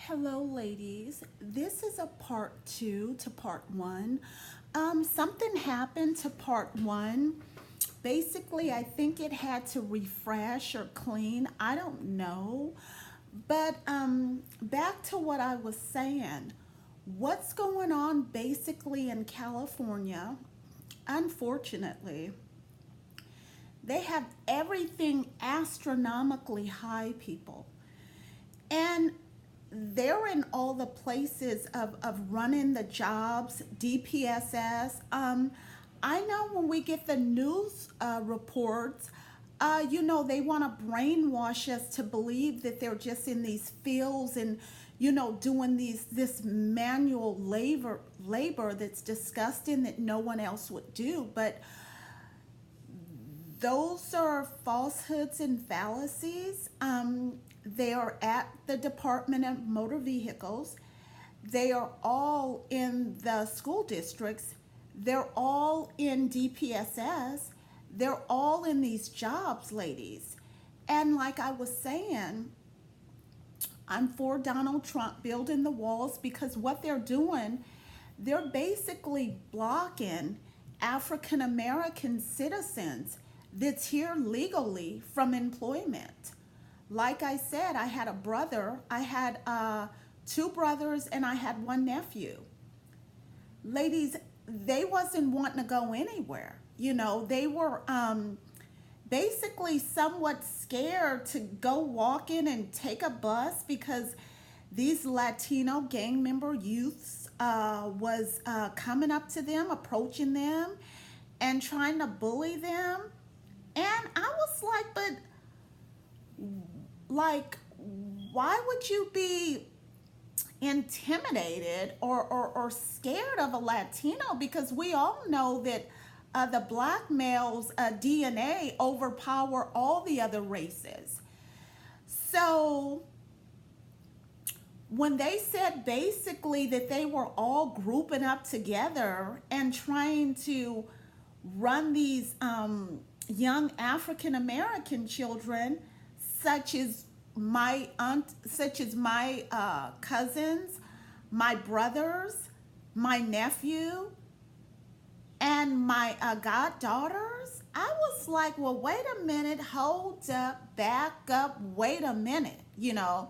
Hello, ladies. This is a part two to part one. Something happened to part one. Basically, I think it had to refresh or clean. I don't know. But back to what I was saying. What's going on basically in California? Unfortunately, they have everything astronomically high, people. And they're in all the places of running the jobs, DPSS. I know when we get the news reports, they want to brainwash us to believe that they're just in these fields and, doing this manual labor that's disgusting that no one else would do. But those are falsehoods and fallacies. They are at the Department of Motor Vehicles. They are all in the school districts. They're all in DPSS. They're all in these jobs, ladies. And like I was saying, I'm for Donald Trump building the walls because what they're doing, they're basically blocking African American citizens that's here legally from employment. Like I said, I had a brother, I had two brothers, and I had one nephew. Ladies, they wasn't wanting to go anywhere. They were basically somewhat scared to go walk in and take a bus because these Latino gang member youths was coming up to them, approaching them, and trying to bully them. And I was like, why would you be intimidated or scared of a Latino? Because we all know that the black male's DNA overpower all the other races. So when they said basically that they were all grouping up together and trying to run these young African American children, such as my cousins, my brothers, my nephew, and my goddaughters. I was like, well, wait a minute, hold up, back up, wait a minute, And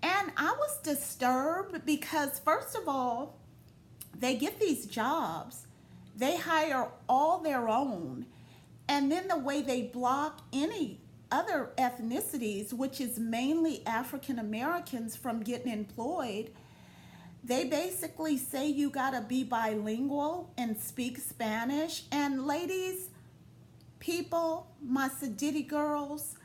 I was disturbed because, first of all, they get these jobs, they hire all their own, and then the way they block any other ethnicities, which is mainly African Americans, from getting employed, they basically say you gotta be bilingual and speak Spanish. And ladies, people, my Sadidi girls,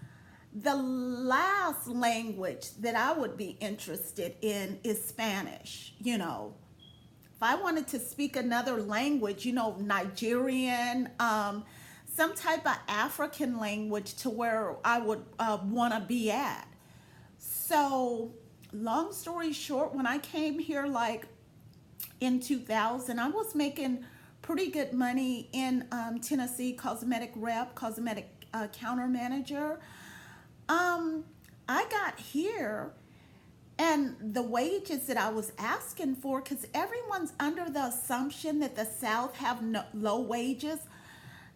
the last language that I would be interested in is Spanish. If I wanted to speak another language, Nigerian, some type of African language to where I would want to be at. So, long story short, when I came here like in 2000, I was making pretty good money in Tennessee, cosmetic rep, cosmetic counter manager. I got here and the wages that I was asking for, because everyone's under the assumption that the South have low wages.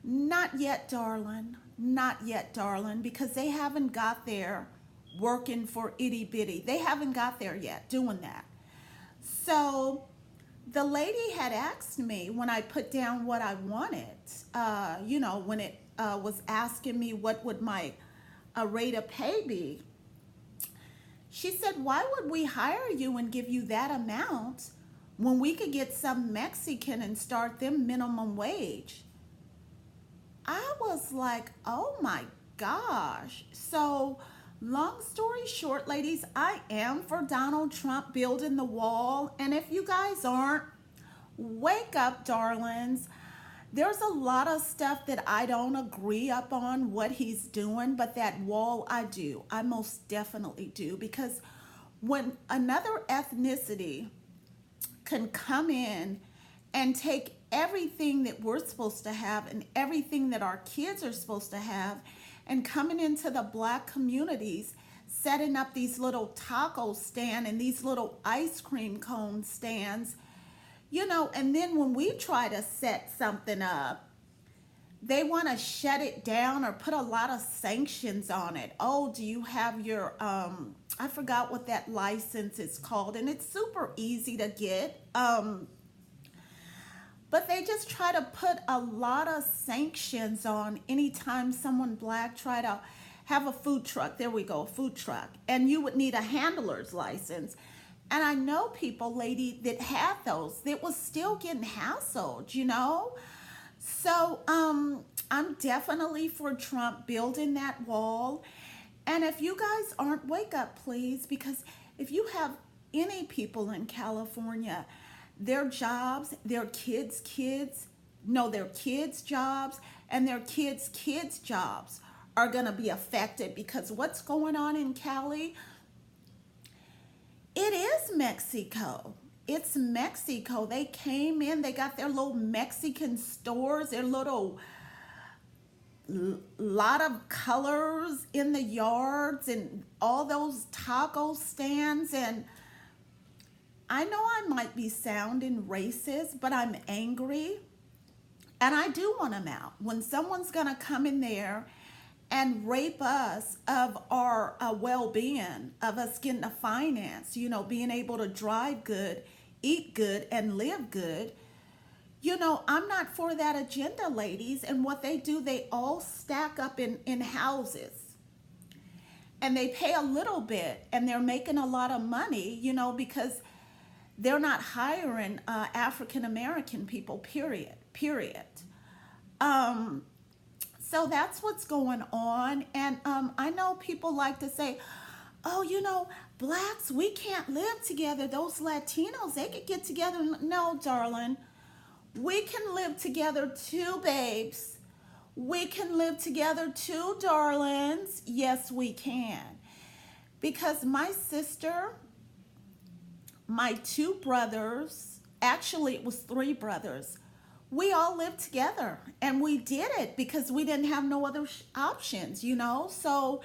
Not yet, darling. Not yet, darling, because they haven't got there working for itty bitty. They haven't got there yet doing that. So the lady had asked me when I put down what I wanted, when it was asking me what would my rate of pay be. She said, why would we hire you and give you that amount when we could get some Mexican and start them minimum wage? I was like, oh my gosh. So, long story short, ladies, I am for Donald Trump building the wall. And if you guys aren't, wake up, darlings. There's a lot of stuff that I don't agree up on what he's doing, but that wall I do. I most definitely do, because when another ethnicity can come in and take everything that we're supposed to have and everything that our kids are supposed to have, and coming into the black communities, setting up these little taco stand and these little ice cream cone stands, and then when we try to set something up, they want to shut it down or put a lot of sanctions on it. Oh, do you have your I forgot what that license is called, and it's super easy to get. But they just try to put a lot of sanctions on anytime someone black try to have a food truck. There we go, a food truck. And you would need a handler's license. And I know people, lady, that had those that was still getting hassled. So I'm definitely for Trump building that wall. And if you guys aren't, wake up, please, because if you have any people in California, their jobs, their kids' jobs, and their kids' jobs are going to be affected because what's going on in Cali, it is Mexico. It's Mexico. They came in, they got their little Mexican stores, their little lot of colors in the yards and all those taco stands. And I know I might be sounding racist, but I'm angry and I do want them out. When someone's going to come in there and rape us of our well-being, of us getting a finance, being able to drive good, eat good, and live good, I'm not for that agenda, ladies. And what they do, they all stack up in houses. And they pay a little bit, and they're making a lot of money, because they're not hiring African American people, period. So that's what's going on. And I know people like to say, oh, blacks, we can't live together. Those Latinos, they could get together. No, darling. We can live together too, babes. We can live together too, darlings. Yes, we can. Because my sister, my two brothers, actually it was three brothers, we all lived together, and we did it because we didn't have no other options, So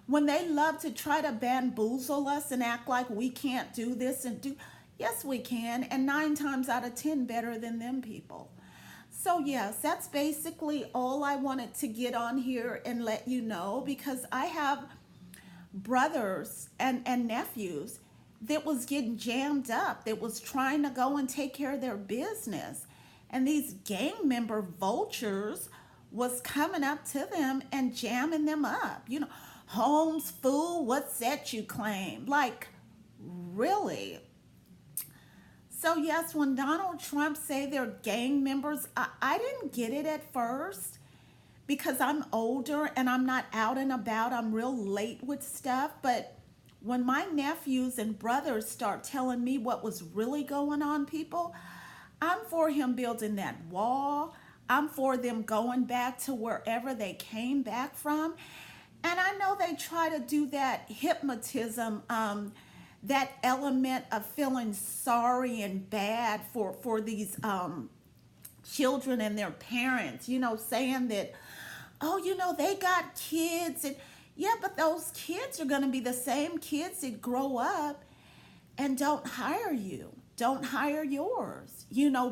when they love to try to bamboozle us and act like we can't do this and do, yes, we can, and 9 times out of 10 better than them people. So yes, that's basically all I wanted to get on here and let you know, because I have brothers and nephews that was getting jammed up, that was trying to go and take care of their business. And these gang member vultures was coming up to them and jamming them up. Holmes, fool, what's that you claim? Like, really? So yes, when Donald Trump say they're gang members, I didn't get it at first because I'm older and I'm not out and about. I'm real late with stuff. But when my nephews and brothers start telling me what was really going on, people, I'm for him building that wall. I'm for them going back to wherever they came back from. And I know they try to do that hypnotism, that element of feeling sorry and bad for these children and their parents, saying that, oh, they got kids. And yeah, but those kids are going to be the same kids that grow up and don't hire you. Don't hire yours,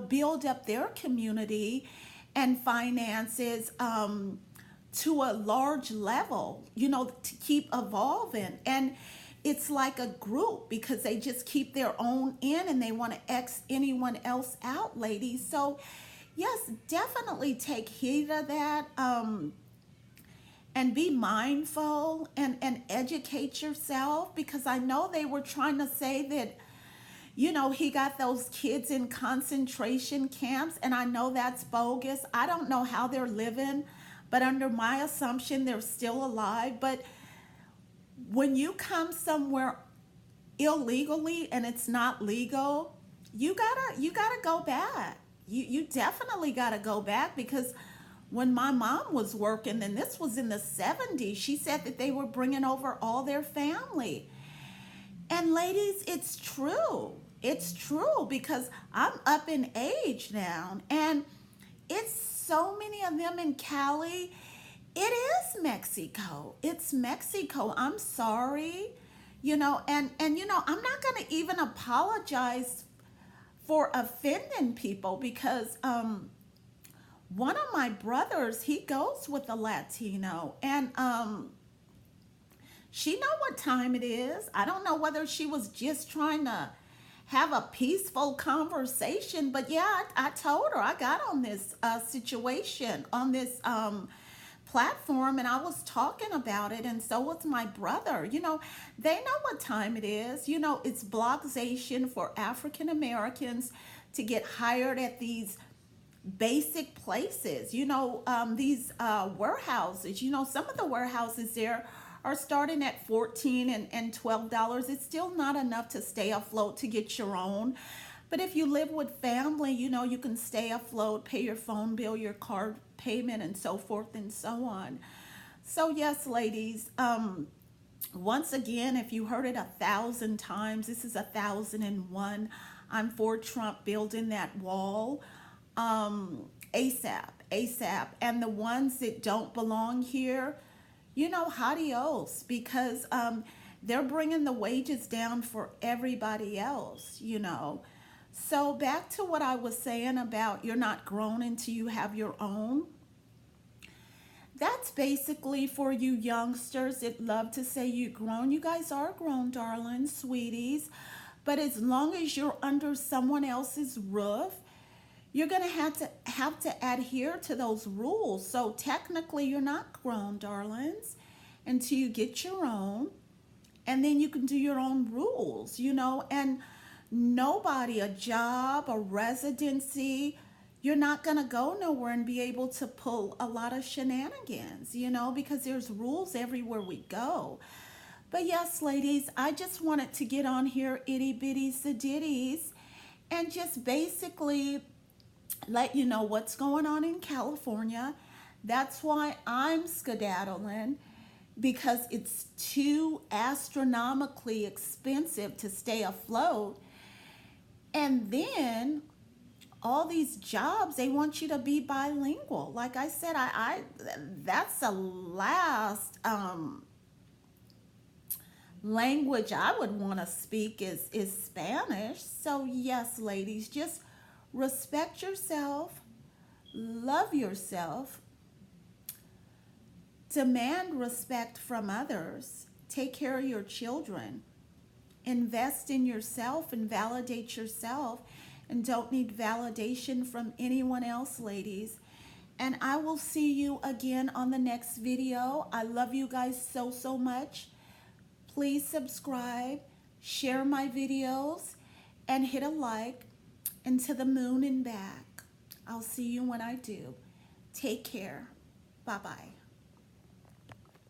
build up their community and finances to a large level, to keep evolving. And it's like a group because they just keep their own in and they want to X anyone else out, ladies. So yes, definitely take heed of that and be mindful and educate yourself, because I know they were trying to say that, he got those kids in concentration camps, and I know that's bogus. I don't know how they're living, but under my assumption, they're still alive. But when you come somewhere illegally and it's not legal, you gotta go back. You definitely gotta go back, because when my mom was working, and this was in the 70s, she said that they were bringing over all their family. And ladies, it's true. It's true, because I'm up in age now, and it's so many of them in Cali. It is Mexico. It's Mexico. I'm sorry. I'm not going to even apologize for offending people because one of my brothers, he goes with a Latino, and she know what time it is. I don't know whether she was just trying to have a peaceful conversation, but yeah, I told her I got on this situation on this platform, and I was talking about it, and so was my brother. They know what time it is. It's blockization for African Americans to get hired at these basic places, these warehouses. Some of the warehouses there are starting at 14 and $12. It's still not enough to stay afloat to get your own. But if you live with family, you can stay afloat, pay your phone bill, your card payment, and so forth and so on. So yes, ladies, once again, if you heard it 1,000 times, this is 1,001. I'm for Trump building that wall ASAP, ASAP. And the ones that don't belong here, adios, because they're bringing the wages down for everybody else. So back to what I was saying about you're not grown until you have your own. That's basically for you youngsters that love to say you're grown. You guys are grown, darlings, sweeties. But as long as you're under someone else's roof, you're going to have to adhere to those rules. So technically, you're not grown, darlings, until you get your own, and then you can do your own rules. And nobody, a job, a residency, you're not going to go nowhere and be able to pull a lot of shenanigans, because there's rules everywhere we go. But yes, ladies, I just wanted to get on here, itty bitty saditties, and just basically let you know what's going on in California. That's why I'm skedaddling, because it's too astronomically expensive to stay afloat. And then all these jobs, they want you to be bilingual. Like I said, I that's the last language I would want to speak is Spanish. So yes, ladies, just respect yourself, love yourself, demand respect from others, take care of your children, invest in yourself and validate yourself, and don't need validation from anyone else, ladies. And I will see you again on the next video. I love you guys so, so much. Please subscribe, share my videos, and hit a like, and to the moon and back. I'll see you when I do. Take care. Bye-bye.